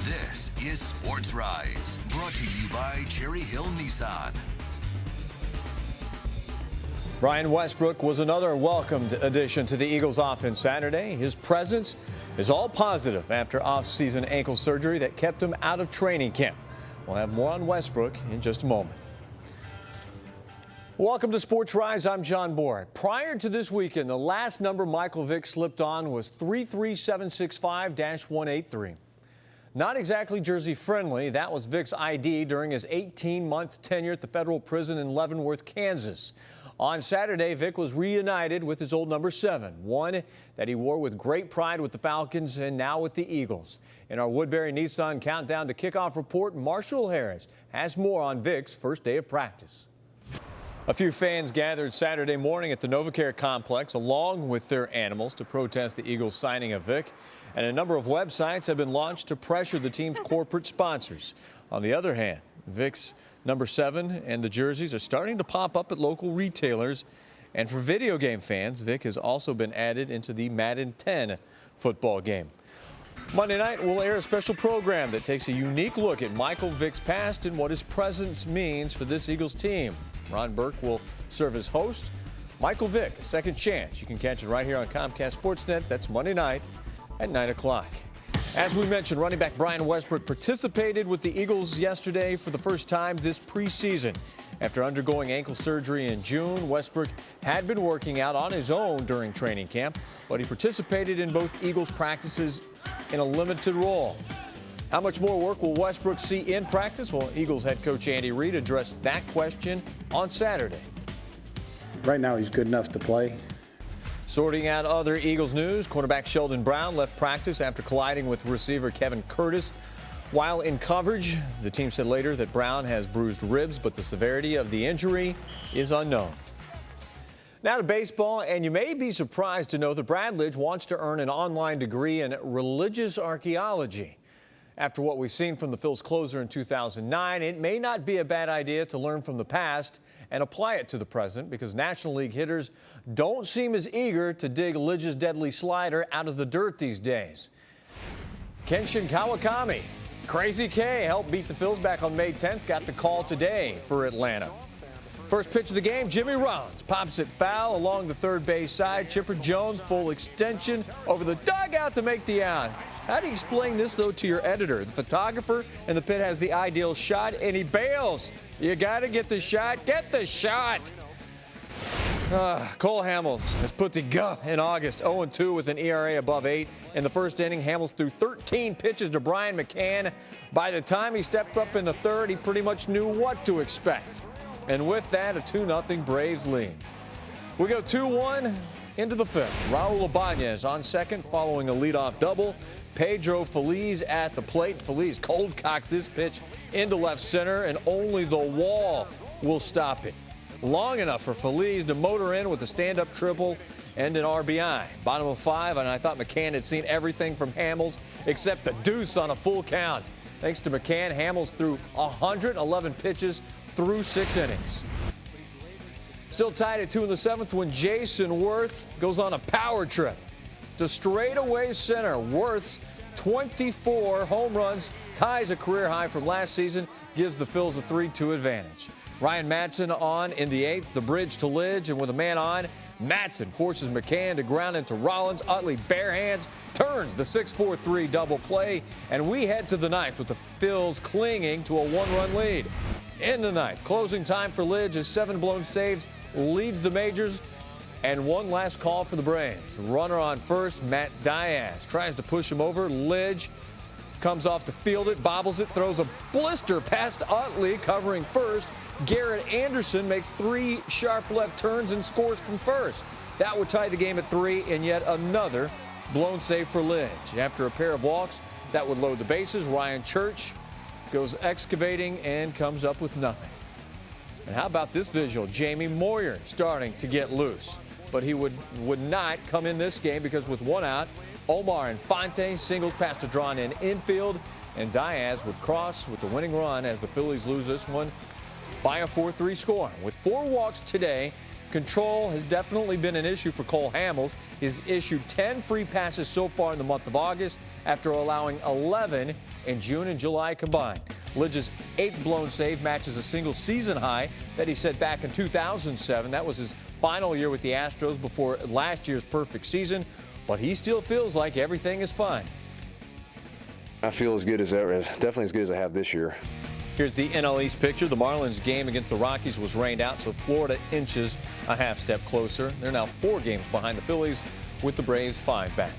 This is Sports Rise, brought to you by Cherry Hill Nissan. Brian Westbrook was another welcomed addition to the Eagles offense Saturday. His presence is all positive after off-season ankle surgery that kept him out of training camp. We'll have more on Westbrook in just a moment. Welcome to Sports Rise. I'm John Borat. Prior to this weekend, the last number Michael Vick slipped on was 33765-183. Not exactly jersey friendly. That was Vick's ID during his 18-month tenure at the federal prison in Leavenworth, Kansas. On Saturday, Vick was reunited with his old number 7, one that he wore with great pride with the Falcons and now with the Eagles. In our Woodbury Nissan Countdown to Kickoff report, Marshall Harris has more on Vick's first day of practice. A few fans gathered Saturday morning at the NovaCare complex along with their animals to protest the Eagles signing of Vick. And a number of websites have been launched to pressure the team's corporate sponsors. On the other hand, Vick's number 7 and the jerseys are starting to pop up at local retailers. And for video game fans, Vick has also been added into the Madden 10 football game. Monday night, we'll air a special program that takes a unique look at Michael Vick's past and what his presence means for this Eagles team. Ron Burke will serve as host. Michael Vick, a second chance. You can catch it right here on Comcast Sportsnet. That's Monday night at 9 o'clock. As we mentioned, running back Brian Westbrook participated with the Eagles yesterday for the first time this preseason. After undergoing ankle surgery in June, Westbrook had been working out on his own during training camp, but he participated in both Eagles practices in a limited role. How much more work will Westbrook see in practice? Well, Eagles head coach Andy Reid addressed that question on Saturday. Right now, he's good enough to play. Sorting out other Eagles news, cornerback Sheldon Brown left practice after colliding with receiver Kevin Curtis. While in coverage, the team said later that Brown has bruised ribs, but the severity of the injury is unknown. Now to baseball, and you may be surprised to know that Brad Lidge wants to earn an online degree in religious archaeology. After what we've seen from the Phillies closer in 2009, it may not be a bad idea to learn from the past and apply it to the present, because National League hitters don't seem as eager to dig Lidge's deadly slider out of the dirt these days. Kenshin Kawakami, Crazy K, helped beat the Phillies back on May 10th, got the call today for Atlanta. First pitch of the game, Jimmy Rollins pops it foul along the third base side. Chipper Jones full extension over the dugout to make the out. How do you explain this, though, to your editor? The photographer in the pit has the ideal shot, and he bails. You got to get the shot. Get the shot. Cole Hamels has put the gut in August, 0-2 with an ERA above 8. In the first inning, Hamels threw 13 pitches to Brian McCann. By the time he stepped up in the third, he pretty much knew what to expect. And with that, a 2-0 Braves lead. We go 2-1 into the fifth. Raul Ibanez on second following a leadoff double. Pedro Feliz at the plate. Feliz cold cocks this pitch into left center, and only the wall will stop it. Long enough for Feliz to motor in with a stand-up triple and an RBI. Bottom of 5, and I thought McCann had seen everything from Hamels except the deuce on a full count. Thanks to McCann, Hamels threw 111 pitches through 6 innings. Still tied at 2 in the 7th when Jason Worth goes on a power trip to straightaway center. Worth's 24 home runs ties a career high from last season, gives the Phils a 3-2 advantage. Ryan Madsen on in the 8th, the bridge to Lidge, and with a man on, Madsen forces McCann to ground into Rollins. Utley bare hands turns the 6-4-3 double play, and we head to the 9th with the Phils clinging to a 1-run lead. In the 9th, closing time for Lidge as 7 blown saves leads the majors. And one last call for the Braves. Runner on first, Matt Diaz tries to push him over. Lidge comes off to field it, bobbles it, throws a blister past Utley covering first. Garrett Anderson makes 3 sharp left turns and scores from first. That would tie the game at 3, and yet another blown save for Lidge. After a pair of walks, that would load the bases. Ryan Church goes excavating and comes up with nothing. And how about this visual? Jamie Moyer starting to get loose. But he would not come in this game because with 1 out, Omar Infante singles past a drawn-in infield, and Diaz would cross with the winning run as the Phillies lose this one by a 4-3 score. With 4 walks today, control has definitely been an issue for Cole Hamels. He's issued 10 free passes so far in the month of August after allowing 11 in June and July combined. Lidge's 8th blown save matches a single season high that he set back in 2007. That was his final year with the Astros before last year's perfect season, but he still feels like everything is fine. I feel as good as ever, definitely as good as I have this year. Here's the NL East picture. The Marlins game against the Rockies was rained out, so Florida inches a half step closer. They're now 4 games behind the Phillies, with the Braves 5 back.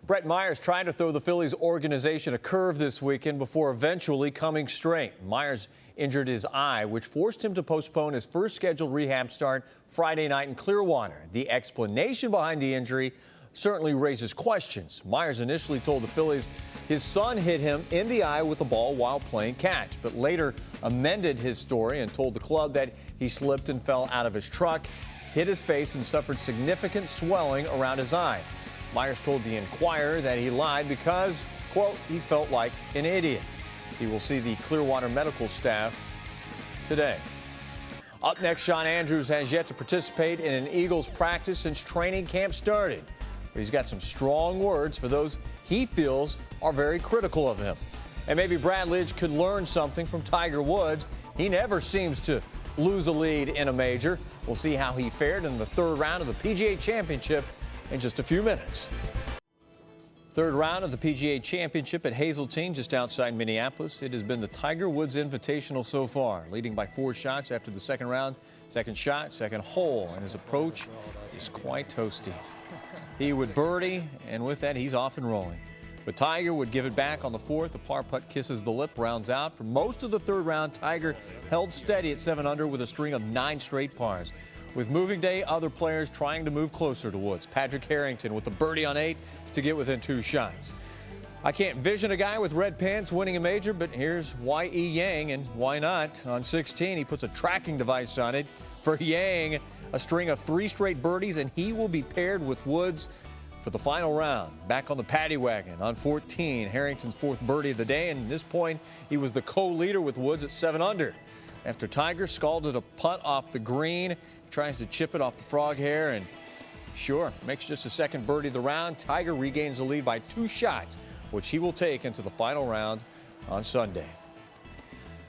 Brett Myers tried to throw the Phillies organization a curve this weekend before eventually coming straight. Myers injured his eye, which forced him to postpone his first scheduled rehab start Friday night in Clearwater. The explanation behind the injury certainly raises questions. Myers initially told the Phillies his son hit him in the eye with a ball while playing catch, but later amended his story and told the club that he slipped and fell out of his truck, hit his face, and suffered significant swelling around his eye. Myers told the Inquirer that he lied because, quote, he felt like an idiot. He will see the Clearwater medical staff today. Up next, Shawn Andrews has yet to participate in an Eagles practice since training camp started. But he's got some strong words for those he feels are very critical of him. And maybe Brad Lidge could learn something from Tiger Woods. He never seems to lose a lead in a major. We'll see how he fared in the 3rd round of the PGA Championship in just a few minutes. 3rd round of the PGA Championship at Hazeltine, just outside Minneapolis. It has been the Tiger Woods Invitational so far, leading by 4 shots after the 2nd round. 2nd shot, 2nd hole, and his approach is quite toasty. He would birdie, and with that, he's off and rolling. But Tiger would give it back on the 4th. A par putt kisses the lip, rounds out. For most of the 3rd round, Tiger held steady at 7 under with a string of 9 straight pars. With moving day, other players trying to move closer to Woods. Patrick Harrington with a birdie on 8 to get within 2 shots. I can't vision a guy with red pants winning a major, but here's Y.E. Yang, and why not? On 16, he puts a tracking device on it. For Yang, a string of 3 straight birdies, and he will be paired with Woods for the final round. Back on the paddy wagon on 14, Harrington's 4th birdie of the day, and at this point, he was the co-leader with Woods at 7 under. After Tiger scalded a putt off the green, tries to chip it off the frog hair, and sure, makes just a 2nd birdie of the round. Tiger regains the lead by 2 shots, which he will take into the final round on Sunday.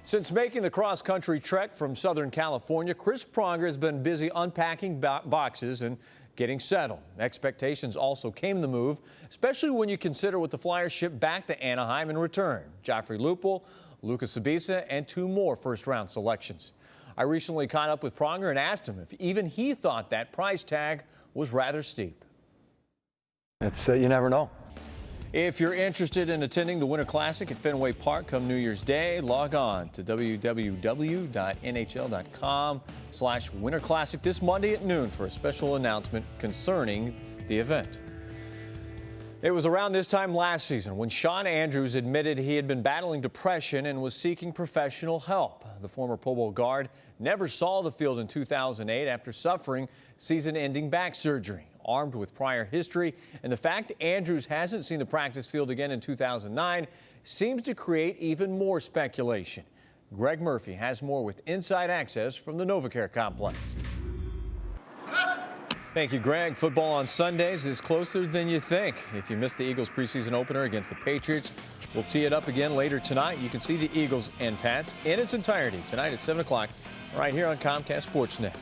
Since making the cross-country trek from Southern California, Chris Pronger has been busy unpacking boxes and getting settled. Expectations also came in the move, especially when you consider what the Flyers shipped back to Anaheim in return. Joffrey Lupul, Lucas Sabisa, and 2 more first-round selections. I recently caught up with Pronger and asked him if even he thought that price tag was rather steep. It's you never know. If you're interested in attending the Winter Classic at Fenway Park come New Year's Day, log on to www.nhl.com/Winter Classic this Monday at noon for a special announcement concerning the event. It was around this time last season when Shawn Andrews admitted he had been battling depression and was seeking professional help. The former Pro Bowl guard never saw the field in 2008 after suffering season-ending back surgery. Armed with prior history and the fact Andrews hasn't seen the practice field again in 2009 seems to create even more speculation. Greg Murphy has more with inside access from the NovaCare complex. Thank you, Greg. Football on Sundays is closer than you think. If you missed the Eagles preseason opener against the Patriots, we'll tee it up again later tonight. You can see the Eagles and Pats in its entirety tonight at 7 o'clock right here on Comcast Sportsnet.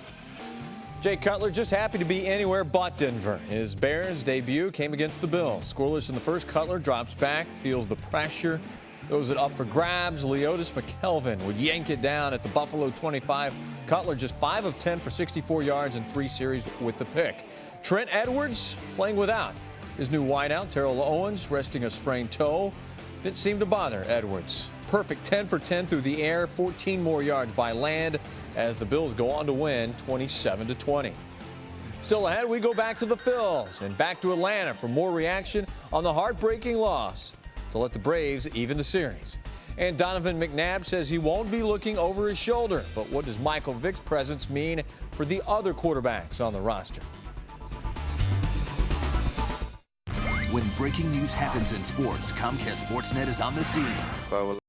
Jay Cutler just happy to be anywhere but Denver. His Bears debut came against the Bills. Scoreless in the first, Cutler drops back, feels the pressure, throws it up for grabs. Leotis McKelvin would yank it down at the Buffalo 25. Cutler just 5 of 10 for 64 yards and 3 series with the pick. Trent Edwards playing without his new wideout, Terrell Owens, resting a sprained toe. Didn't seem to bother Edwards. Perfect 10 for 10 through the air, 14 more yards by land as the Bills go on to win 27-20. Still ahead, we go back to the Phils and back to Atlanta for more reaction on the heartbreaking loss to let the Braves even the series. And Donovan McNabb says he won't be looking over his shoulder. But what does Michael Vick's presence mean for the other quarterbacks on the roster? When breaking news happens in sports, Comcast Sportsnet is on the scene.